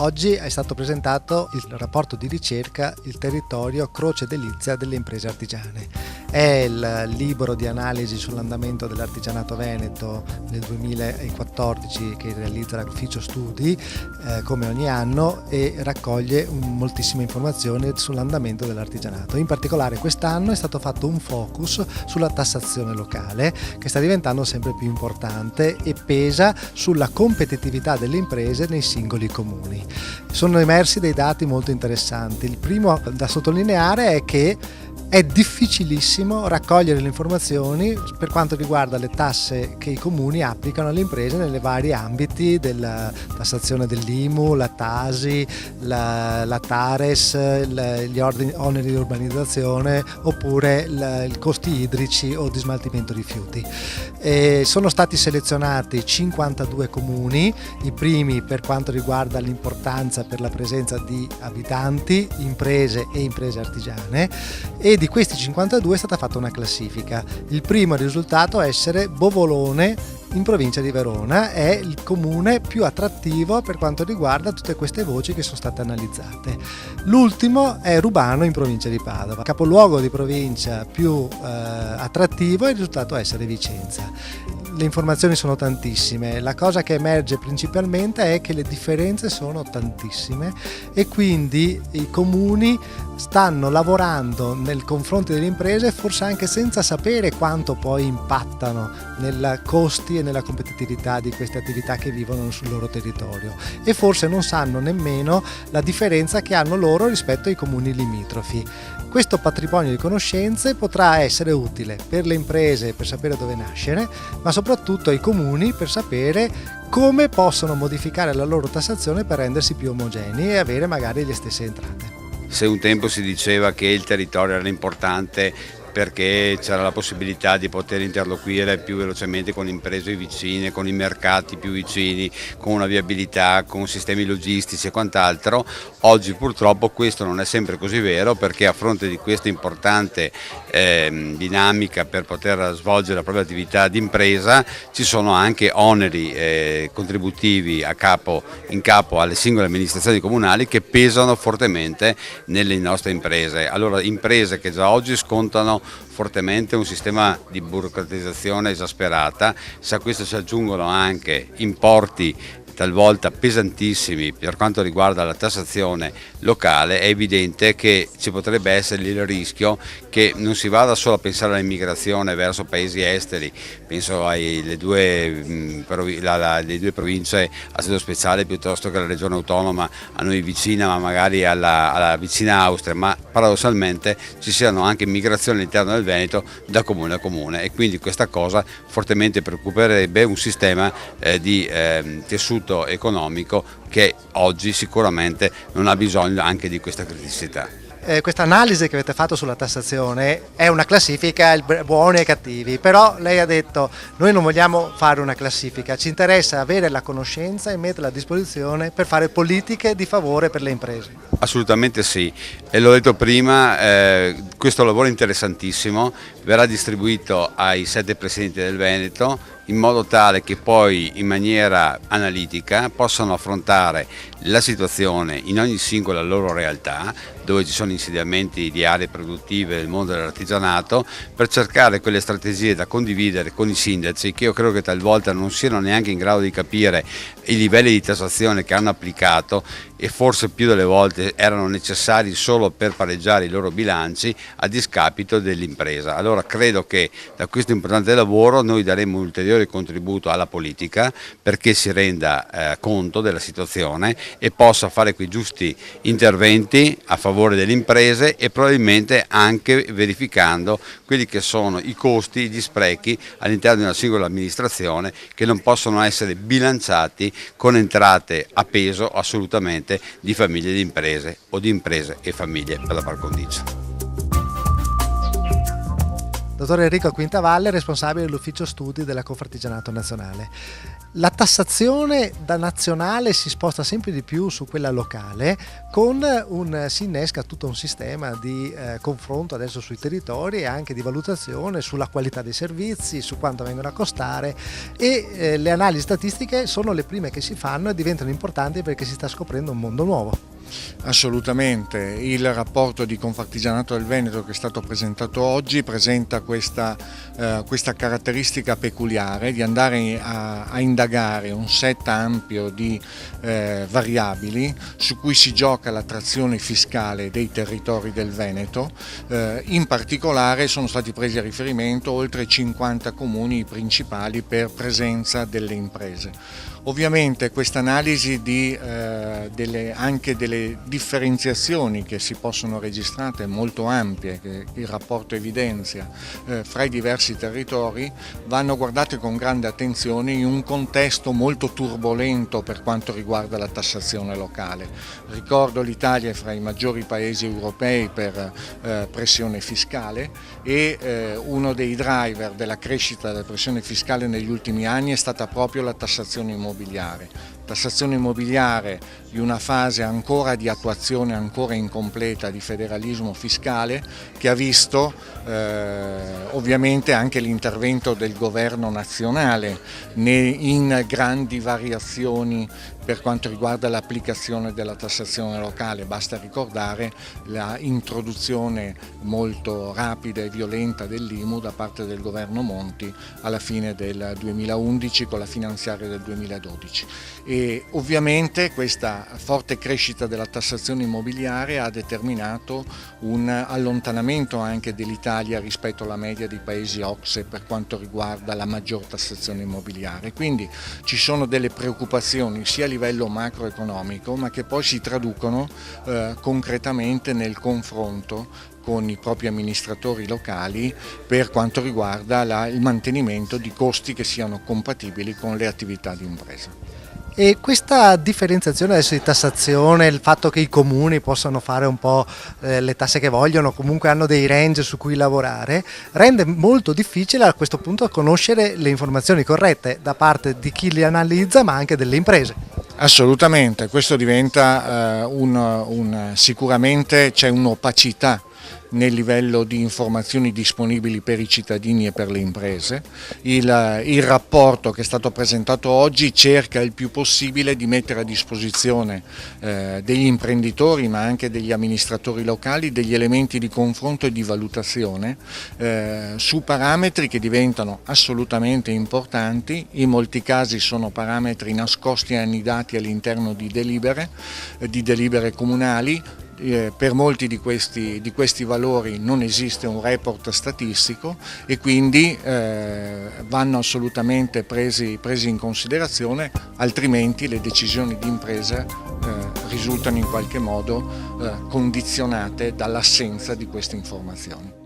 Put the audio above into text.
Oggi è stato presentato il rapporto di ricerca Il territorio croce delizia delle imprese artigiane. È il libro di analisi sull'andamento dell'artigianato veneto nel 2014 che realizza l'Ufficio Studi come ogni anno e raccoglie moltissime informazioni sull'andamento dell'artigianato. In particolare quest'anno è stato fatto un focus sulla tassazione locale che sta diventando sempre più importante e pesa sulla competitività delle imprese nei singoli comuni. Sono emersi dei dati molto interessanti. Il primo da sottolineare è che è difficilissimo raccogliere le informazioni per quanto riguarda le tasse che i comuni applicano alle imprese nei vari ambiti della tassazione dell'IMU, la TASI, la TARES, gli oneri di urbanizzazione oppure i costi idrici o di smaltimento rifiuti. Sono stati selezionati 52 comuni, i primi per quanto riguarda l'importanza per la presenza di abitanti, imprese e imprese artigiane, e di questi 52 è stata fatta una classifica. Il primo risultato è essere Bovolone in provincia di Verona, è il comune più attrattivo per quanto riguarda tutte queste voci che sono state analizzate. L'ultimo è Rubano in provincia di Padova, capoluogo di provincia più attrattivo, il risultato è essere Vicenza. Le informazioni sono tantissime, la cosa che emerge principalmente è che le differenze sono tantissime e quindi i comuni stanno lavorando nel confronto delle imprese forse anche senza sapere quanto poi impattano nei costi e nella competitività di queste attività che vivono sul loro territorio e forse non sanno nemmeno la differenza che hanno loro rispetto ai comuni limitrofi. Questo patrimonio di conoscenze potrà essere utile per le imprese per sapere dove nascere, ma soprattutto ai comuni per sapere come possono modificare la loro tassazione per rendersi più omogenei e avere magari le stesse entrate. Se un tempo si diceva che il territorio era importante perché c'era la possibilità di poter interloquire più velocemente con imprese vicine, con i mercati più vicini, con una viabilità, con sistemi logistici e quant'altro. Oggi purtroppo questo non è sempre così vero, perché a fronte di questa importante dinamica per poter svolgere la propria attività di impresa ci sono anche oneri contributivi in capo alle singole amministrazioni comunali che pesano fortemente nelle nostre imprese. Allora, imprese che già oggi scontano fortemente un sistema di burocratizzazione esasperata, se a questo si aggiungono anche importi talvolta pesantissimi per quanto riguarda la tassazione locale, è evidente che ci potrebbe essere il rischio che non si vada solo a pensare all'immigrazione verso paesi esteri, penso alle due province a statuto speciale piuttosto che alla regione autonoma a noi vicina, ma magari alla vicina Austria, ma paradossalmente ci siano anche migrazioni all'interno del Veneto da comune a comune, e quindi questa cosa fortemente preoccuperebbe un sistema di tessuto economico che oggi sicuramente non ha bisogno anche di questa criticità. Questa analisi che avete fatto sulla tassazione è una classifica buoni e cattivi, però lei ha detto noi non vogliamo fare una classifica, ci interessa avere la conoscenza e metterla a disposizione per fare politiche di favore per le imprese. Assolutamente sì, e l'ho detto prima, questo lavoro interessantissimo verrà distribuito ai 7 presidenti del Veneto in modo tale che poi in maniera analitica possano affrontare la situazione in ogni singola loro realtà dove ci sono insediamenti di aree produttive del mondo dell'artigianato, per cercare quelle strategie da condividere con i sindaci, che io credo che talvolta non siano neanche in grado di capire i livelli di tassazione che hanno applicato e forse più delle volte erano necessari solo per pareggiare i loro bilanci a discapito dell'impresa. Allora credo che da questo importante lavoro noi daremo un ulteriore contributo alla politica perché si renda conto della situazione e possa fare quei giusti interventi a favore delle imprese e probabilmente anche verificando quelli che sono i costi, gli sprechi all'interno di una singola amministrazione che non possono essere bilanciati con entrate a peso assolutamente di famiglie di imprese o di imprese e famiglie per la par condicio. Dottor Enrico Quintavalle, responsabile dell'Ufficio Studi della Confartigianato Nazionale. La tassazione da nazionale si sposta sempre di più su quella locale, si innesca tutto un sistema di confronto adesso sui territori e anche di valutazione sulla qualità dei servizi, su quanto vengono a costare, e le analisi statistiche sono le prime che si fanno e diventano importanti perché si sta scoprendo un mondo nuovo. Assolutamente, il rapporto di Confartigianato del Veneto che è stato presentato oggi presenta questa caratteristica peculiare di andare a indagare un set ampio di variabili su cui si gioca l'attrazione fiscale dei territori del Veneto. In particolare sono stati presi a riferimento oltre 50 comuni principali per presenza delle imprese. Ovviamente questa analisi anche delle differenziazioni che si possono registrare molto ampie, che il rapporto evidenzia fra i diversi territori, vanno guardate con grande attenzione in un contesto molto turbolento per quanto riguarda la tassazione locale. Ricordo l'Italia è fra i maggiori paesi europei per pressione fiscale e uno dei driver della crescita della pressione fiscale negli ultimi anni è stata proprio la tassazione immobiliare. Tassazione immobiliare di una fase ancora di attuazione ancora incompleta di federalismo fiscale, che ha visto ovviamente anche l'intervento del governo nazionale in grandi variazioni per quanto riguarda l'applicazione della tassazione locale. Basta ricordare l'introduzione molto rapida e violenta dell'IMU da parte del governo Monti alla fine del 2011 con la finanziaria del 2012. E ovviamente questa forte crescita della tassazione immobiliare ha determinato un allontanamento anche dell'Italia rispetto alla media dei paesi OCSE per quanto riguarda la maggior tassazione immobiliare. Quindi ci sono delle preoccupazioni sia a livello macroeconomico, ma che poi si traducono concretamente nel confronto con i propri amministratori locali per quanto riguarda il mantenimento di costi che siano compatibili con le attività di impresa. E questa differenziazione adesso di tassazione, il fatto che i comuni possano fare un po' le tasse che vogliono, comunque hanno dei range su cui lavorare, rende molto difficile a questo punto conoscere le informazioni corrette da parte di chi li analizza, ma anche delle imprese. Assolutamente, questo diventa sicuramente c'è un'opacità nel livello di informazioni disponibili per i cittadini e per le imprese. Il rapporto che è stato presentato oggi cerca il più possibile di mettere a disposizione degli imprenditori ma anche degli amministratori locali degli elementi di confronto e di valutazione su parametri che diventano assolutamente importanti. In molti casi sono parametri nascosti e annidati all'interno di delibere comunali. Per molti di questi valori non esiste un report statistico e quindi vanno assolutamente presi in considerazione, altrimenti le decisioni di impresa risultano in qualche modo condizionate dall'assenza di queste informazioni.